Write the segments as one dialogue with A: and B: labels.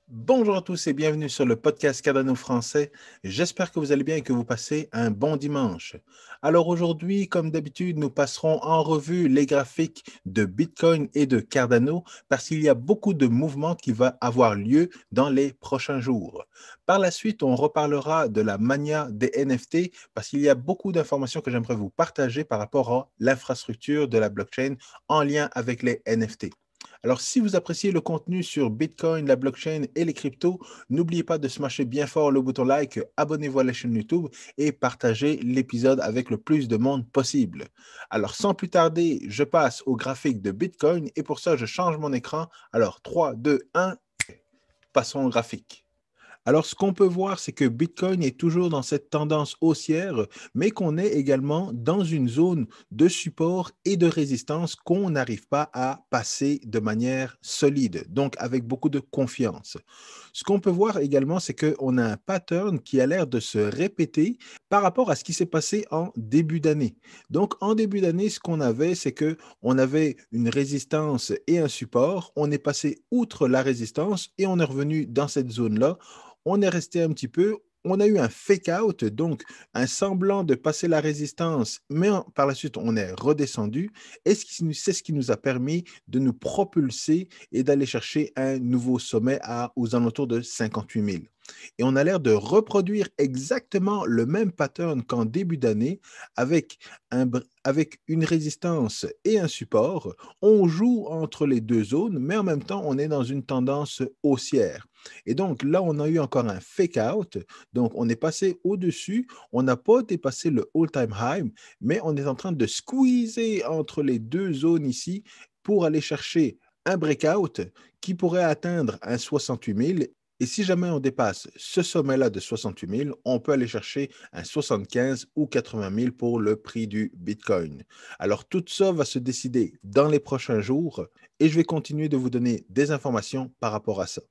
A: Bonjour à tous et bienvenue sur le podcast Cardano français. J'espère que vous allez bien et que vous passez un bon dimanche. Alors aujourd'hui, comme d'habitude, nous passerons en revue les graphiques de Bitcoin et de Cardano parce qu'il y a beaucoup de mouvements qui vont avoir lieu dans les prochains jours. Par la suite, on reparlera de la mania des NFT parce qu'il y a beaucoup d'informations que j'aimerais vous partager par rapport à l'infrastructure de la blockchain en lien avec les NFT. Alors, si vous appréciez le contenu sur Bitcoin, la blockchain et les cryptos, n'oubliez pas de smasher bien fort le bouton like, abonnez-vous à la chaîne YouTube et partagez l'épisode avec le plus de monde possible. Alors, sans plus tarder, je passe au graphique de Bitcoin et pour ça, je change mon écran. Alors, 3, 2, 1, passons au graphique. Alors, ce qu'on peut voir, c'est que Bitcoin est toujours dans cette tendance haussière, mais qu'on est également dans une zone de support et de résistance qu'on n'arrive pas à passer de manière solide, donc avec beaucoup de confiance. Ce qu'on peut voir également, c'est qu'on a un pattern qui a l'air de se répéter par rapport à ce qui s'est passé en début d'année. Donc, en début d'année, ce qu'on avait, c'est qu'on avait une résistance et un support. On est passé outre la résistance et on est revenu dans cette zone-là. On est resté un petit peu, on a eu un fake out, donc un semblant de passer la résistance, mais par la suite, on est redescendu. Et c'est ce qui nous a permis de nous propulser et d'aller chercher un nouveau sommet aux alentours de 58 000. Et on a l'air de reproduire exactement le même pattern qu'en début d'année avec une résistance et un support. On joue entre les deux zones, mais en même temps, on est dans une tendance haussière. Et donc là, on a eu encore un fake out. Donc, on est passé au-dessus. On n'a pas dépassé le all-time high, mais on est en train de squeezer entre les deux zones ici pour aller chercher un breakout qui pourrait atteindre un 68 000. Et si jamais on dépasse ce sommet-là de 68 000, on peut aller chercher un 75 ou 80 000 pour le prix du Bitcoin. Alors, tout ça va se décider dans les prochains jours et je vais continuer de vous donner des informations par rapport à ça.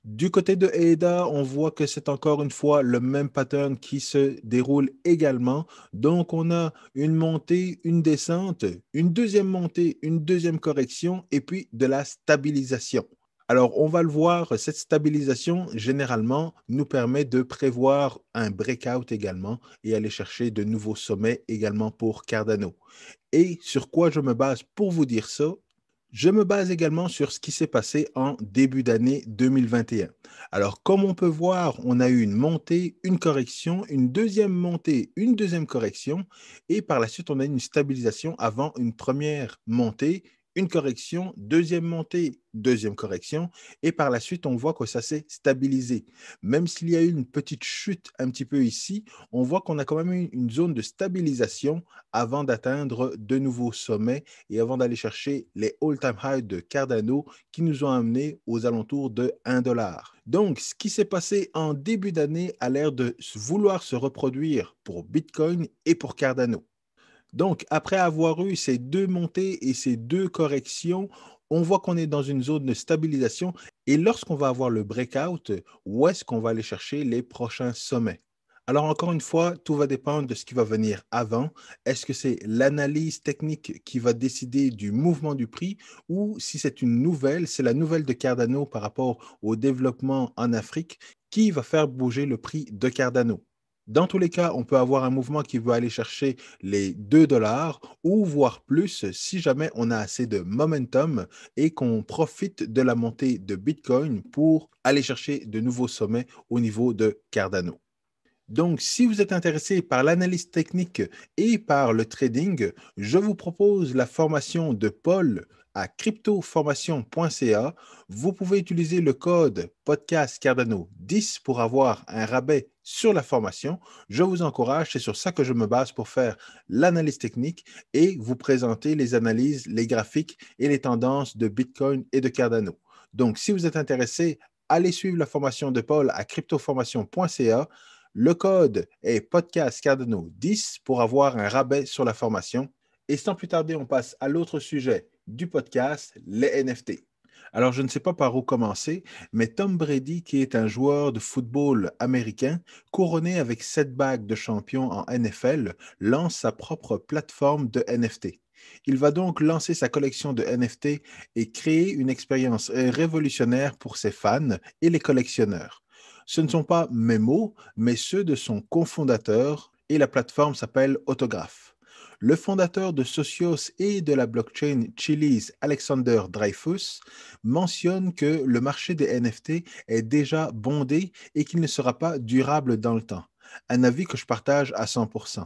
A: Du côté de EDA, on voit que c'est encore une fois le même pattern qui se déroule également. Donc, on a une montée, une descente, une deuxième montée, une deuxième correction et puis de la stabilisation. Alors, on va le voir, cette stabilisation, généralement, nous permet de prévoir un breakout également et aller chercher de nouveaux sommets également pour Cardano. Et sur quoi je me base pour vous dire ça? Je me base également sur ce qui s'est passé en début d'année 2021. Alors, comme on peut voir, on a eu une montée, une correction, une deuxième montée, une deuxième correction, et par la suite, on a eu une stabilisation avant une première montée, une correction, deuxième montée, deuxième correction, et par la suite, on voit que ça s'est stabilisé. Même s'il y a eu une petite chute un petit peu ici, on voit qu'on a quand même eu une zone de stabilisation avant d'atteindre de nouveaux sommets et avant d'aller chercher les all-time highs de Cardano qui nous ont amenés aux alentours de 1 $. Donc, ce qui s'est passé en début d'année a l'air de vouloir se reproduire pour Bitcoin et pour Cardano. Donc, après avoir eu ces deux montées et ces deux corrections, on voit qu'on est dans une zone de stabilisation. Et lorsqu'on va avoir le breakout, où est-ce qu'on va aller chercher les prochains sommets? Alors, encore une fois, tout va dépendre de ce qui va venir avant. Est-ce que c'est l'analyse technique qui va décider du mouvement du prix ou si c'est une nouvelle, c'est la nouvelle de Cardano par rapport au développement en Afrique qui va faire bouger le prix de Cardano? Dans tous les cas, on peut avoir un mouvement qui va aller chercher les 2 $ ou voire plus si jamais on a assez de momentum et qu'on profite de la montée de Bitcoin pour aller chercher de nouveaux sommets au niveau de Cardano. Donc, si vous êtes intéressé par l'analyse technique et par le trading, je vous propose la formation de Paul à cryptoformation.ca. Vous pouvez utiliser le code podcast Cardano 10 pour avoir un rabais sur la formation. Je vous encourage, c'est sur ça que je me base pour faire l'analyse technique et vous présenter les analyses, les graphiques et les tendances de Bitcoin et de Cardano. Donc, si vous êtes intéressé, allez suivre la formation de Paul à cryptoformation.ca. Le code est podcast Cardano 10 pour avoir un rabais sur la formation. Et sans plus tarder, on passe à l'autre sujet du podcast, les NFT. Alors, je ne sais pas par où commencer, mais Tom Brady, qui est un joueur de football américain, couronné avec 7 bagues de champion en NFL, lance sa propre plateforme de NFT. Il va donc lancer sa collection de NFT et créer une expérience révolutionnaire pour ses fans et les collectionneurs. Ce ne sont pas mes mots, mais ceux de son cofondateur et la plateforme s'appelle Autograph. Le fondateur de Socios et de la blockchain Chiliz, Alexander Dreyfus, mentionne que le marché des NFT est déjà bondé et qu'il ne sera pas durable dans le temps. Un avis que je partage à 100%.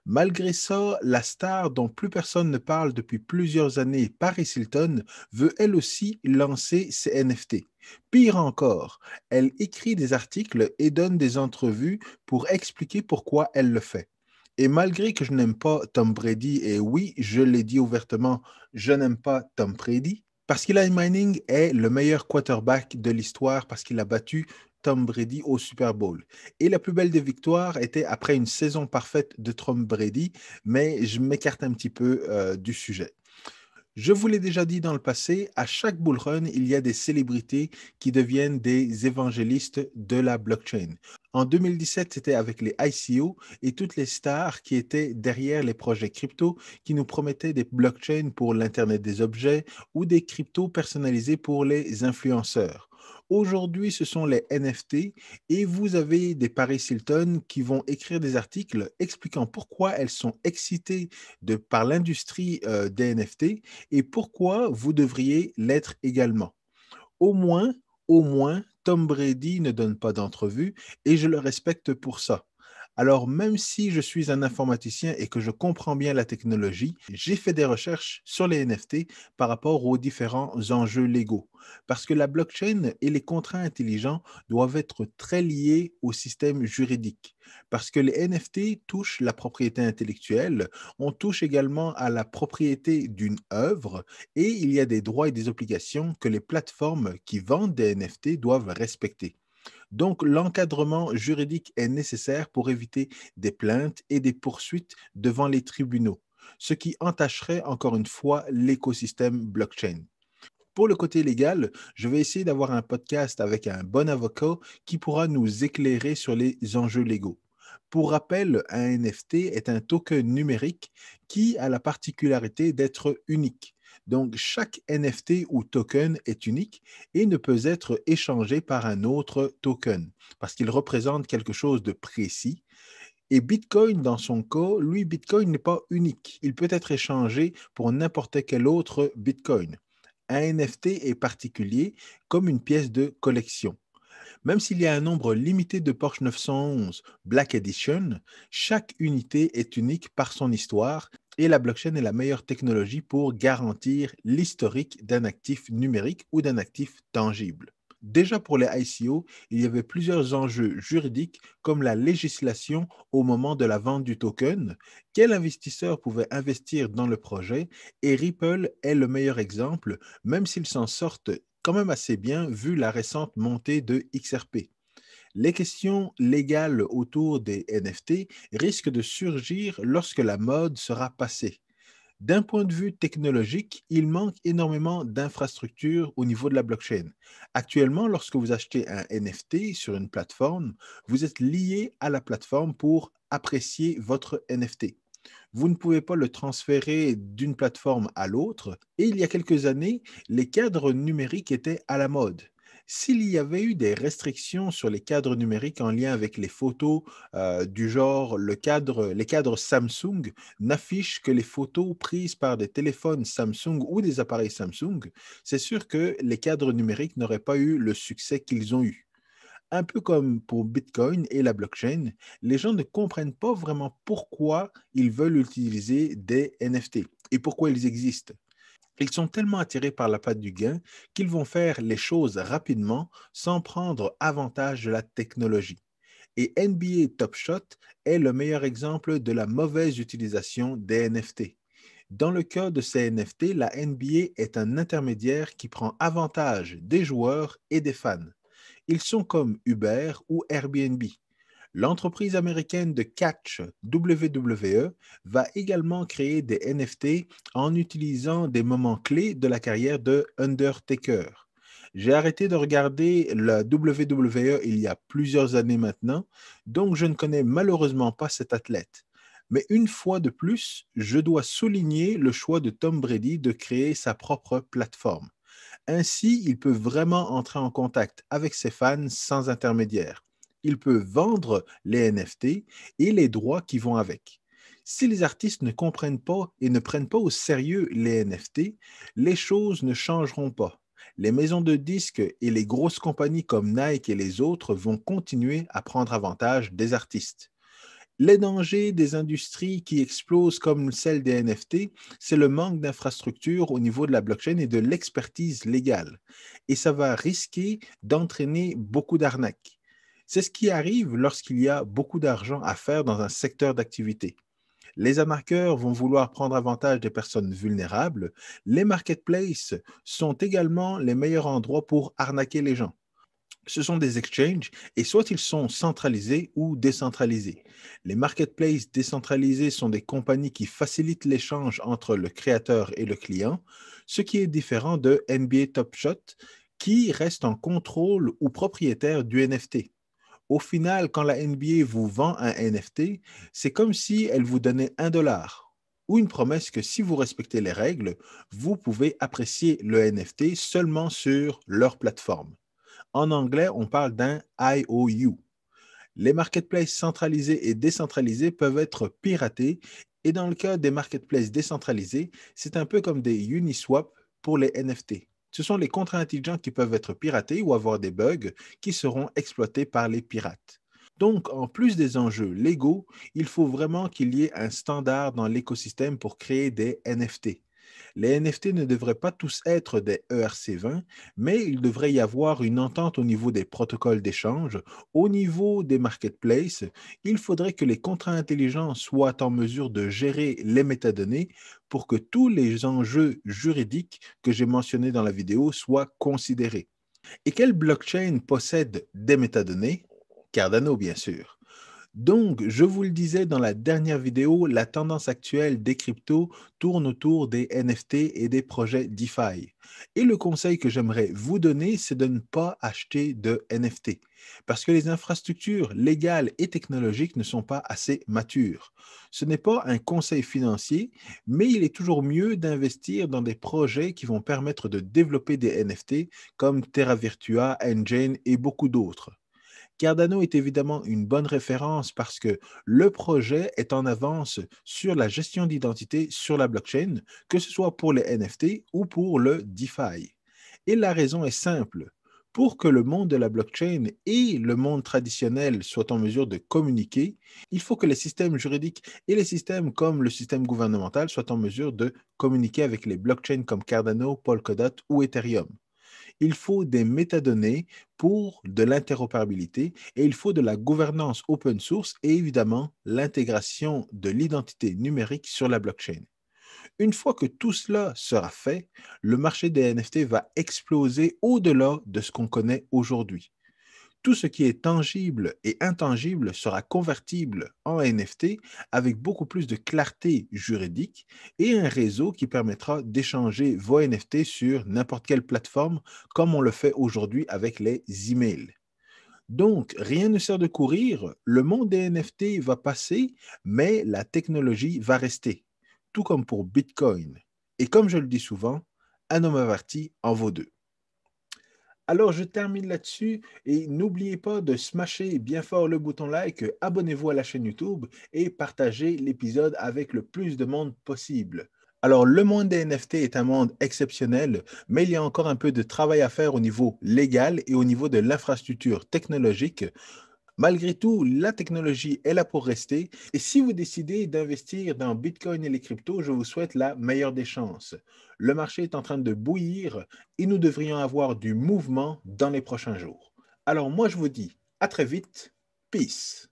A: Malgré ça, la star dont plus personne ne parle depuis plusieurs années, Paris Hilton, veut elle aussi lancer ses NFT. Pire encore, elle écrit des articles et donne des entrevues pour expliquer pourquoi elle le fait. Et malgré que je n'aime pas Tom Brady, et oui, je l'ai dit ouvertement, je n'aime pas Tom Brady, parce qu'Eli Manning est le meilleur quarterback de l'histoire parce qu'il a battu Tom Brady au Super Bowl. Et la plus belle des victoires était après une saison parfaite de Tom Brady, mais je m'écarte un petit peu du sujet. Je vous l'ai déjà dit dans le passé, à chaque bull run, il y a des célébrités qui deviennent des évangélistes de la blockchain. En 2017, c'était avec les ICO et toutes les stars qui étaient derrière les projets crypto qui nous promettaient des blockchains pour l'Internet des objets ou des cryptos personnalisés pour les influenceurs. Aujourd'hui, ce sont les NFT et vous avez des Paris Hilton qui vont écrire des articles expliquant pourquoi elles sont excitées par l'industrie des NFT et pourquoi vous devriez l'être également. Au moins, au moins, Tom Brady ne donne pas d'entrevue et je le respecte pour ça. Alors, même si je suis un informaticien et que je comprends bien la technologie, j'ai fait des recherches sur les NFT par rapport aux différents enjeux légaux. Parce que la blockchain et les contrats intelligents doivent être très liés au système juridique. Parce que les NFT touchent la propriété intellectuelle, on touche également à la propriété d'une œuvre et il y a des droits et des obligations que les plateformes qui vendent des NFT doivent respecter. Donc, l'encadrement juridique est nécessaire pour éviter des plaintes et des poursuites devant les tribunaux, ce qui entacherait encore une fois l'écosystème blockchain. Pour le côté légal, je vais essayer d'avoir un podcast avec un bon avocat qui pourra nous éclairer sur les enjeux légaux. Pour rappel, un NFT est un token numérique qui a la particularité d'être unique. Donc, chaque NFT ou token est unique et ne peut être échangé par un autre token parce qu'il représente quelque chose de précis. Et Bitcoin, dans son cas, lui, Bitcoin n'est pas unique. Il peut être échangé pour n'importe quel autre Bitcoin. Un NFT est particulier comme une pièce de collection. Même s'il y a un nombre limité de Porsche 911 Black Edition, chaque unité est unique par son histoire et la blockchain est la meilleure technologie pour garantir l'historique d'un actif numérique ou d'un actif tangible. Déjà pour les ICO, il y avait plusieurs enjeux juridiques comme la législation au moment de la vente du token, quel investisseur pouvait investir dans le projet et Ripple est le meilleur exemple, même s'ils s'en sortent quand même assez bien vu la récente montée de XRP. Les questions légales autour des NFT risquent de surgir lorsque la mode sera passée. D'un point de vue technologique, il manque énormément d'infrastructures au niveau de la blockchain. Actuellement, lorsque vous achetez un NFT sur une plateforme, vous êtes lié à la plateforme pour apprécier votre NFT. Vous ne pouvez pas le transférer d'une plateforme à l'autre. Et il y a quelques années, les cadres numériques étaient à la mode. S'il y avait eu des restrictions sur les cadres numériques en lien avec les photos du genre les cadres Samsung n'affichent que les photos prises par des téléphones Samsung ou des appareils Samsung, c'est sûr que les cadres numériques n'auraient pas eu le succès qu'ils ont eu. Un peu comme pour Bitcoin et la blockchain, les gens ne comprennent pas vraiment pourquoi ils veulent utiliser des NFT et pourquoi ils existent. Ils sont tellement attirés par la patte du gain qu'ils vont faire les choses rapidement sans prendre avantage de la technologie. Et NBA Top Shot est le meilleur exemple de la mauvaise utilisation des NFT. Dans le cas de ces NFT, la NBA est un intermédiaire qui prend avantage des joueurs et des fans. Ils sont comme Uber ou Airbnb. L'entreprise américaine de catch WWE va également créer des NFT en utilisant des moments clés de la carrière de Undertaker. J'ai arrêté de regarder la WWE il y a plusieurs années maintenant, donc je ne connais malheureusement pas cet athlète. Mais une fois de plus, je dois souligner le choix de Tom Brady de créer sa propre plateforme. Ainsi, il peut vraiment entrer en contact avec ses fans sans intermédiaire. Il peut vendre les NFT et les droits qui vont avec. Si les artistes ne comprennent pas et ne prennent pas au sérieux les NFT, les choses ne changeront pas. Les maisons de disques et les grosses compagnies comme Nike et les autres vont continuer à prendre avantage des artistes. Les dangers des industries qui explosent comme celle des NFT, c'est le manque d'infrastructures au niveau de la blockchain et de l'expertise légale. Et ça va risquer d'entraîner beaucoup d'arnaques. C'est ce qui arrive lorsqu'il y a beaucoup d'argent à faire dans un secteur d'activité. Les arnaqueurs vont vouloir prendre avantage des personnes vulnérables. Les marketplaces sont également les meilleurs endroits pour arnaquer les gens. Ce sont des exchanges et soit ils sont centralisés ou décentralisés. Les marketplaces décentralisés sont des compagnies qui facilitent l'échange entre le créateur et le client, ce qui est différent de NBA Top Shot qui reste en contrôle ou propriétaire du NFT. Au final, quand la NBA vous vend un NFT, c'est comme si elle vous donnait $1 ou une promesse que si vous respectez les règles, vous pouvez apprécier le NFT seulement sur leur plateforme. En anglais, on parle d'un IOU. Les marketplaces centralisés et décentralisés peuvent être piratés et dans le cas des marketplaces décentralisés, c'est un peu comme des Uniswap pour les NFT. Ce sont les contrats intelligents qui peuvent être piratés ou avoir des bugs qui seront exploités par les pirates. Donc, en plus des enjeux légaux, il faut vraiment qu'il y ait un standard dans l'écosystème pour créer des NFT. Les NFT ne devraient pas tous être des ERC20, mais il devrait y avoir une entente au niveau des protocoles d'échange. Au niveau des marketplaces, il faudrait que les contrats intelligents soient en mesure de gérer les métadonnées pour que tous les enjeux juridiques que j'ai mentionnés dans la vidéo soient considérés. Et quelle blockchain possède des métadonnées? Cardano, bien sûr. Donc, je vous le disais dans la dernière vidéo, la tendance actuelle des cryptos tourne autour des NFT et des projets DeFi. Et le conseil que j'aimerais vous donner, c'est de ne pas acheter de NFT parce que les infrastructures légales et technologiques ne sont pas assez matures. Ce n'est pas un conseil financier, mais il est toujours mieux d'investir dans des projets qui vont permettre de développer des NFT comme Terra Virtua, Engine et beaucoup d'autres. Cardano est évidemment une bonne référence parce que le projet est en avance sur la gestion d'identité sur la blockchain, que ce soit pour les NFT ou pour le DeFi. Et la raison est simple. Pour que le monde de la blockchain et le monde traditionnel soient en mesure de communiquer, il faut que les systèmes juridiques et les systèmes comme le système gouvernemental soient en mesure de communiquer avec les blockchains comme Cardano, Polkadot ou Ethereum. Il faut des métadonnées pour de l'interopérabilité et il faut de la gouvernance open source et évidemment l'intégration de l'identité numérique sur la blockchain. Une fois que tout cela sera fait, le marché des NFT va exploser au-delà de ce qu'on connaît aujourd'hui. Tout ce qui est tangible et intangible sera convertible en NFT avec beaucoup plus de clarté juridique et un réseau qui permettra d'échanger vos NFT sur n'importe quelle plateforme comme on le fait aujourd'hui avec les emails. Donc, rien ne sert de courir, le monde des NFT va passer, mais la technologie va rester, tout comme pour Bitcoin. Et comme je le dis souvent, un homme averti en vaut deux. Alors, je termine là-dessus et n'oubliez pas de smasher bien fort le bouton like, abonnez-vous à la chaîne YouTube et partagez l'épisode avec le plus de monde possible. Alors, le monde des NFT est un monde exceptionnel, mais il y a encore un peu de travail à faire au niveau légal et au niveau de l'infrastructure technologique. Malgré tout, la technologie est là pour rester et si vous décidez d'investir dans Bitcoin et les cryptos, je vous souhaite la meilleure des chances. Le marché est en train de bouillir et nous devrions avoir du mouvement dans les prochains jours. Alors moi je vous dis à très vite, peace.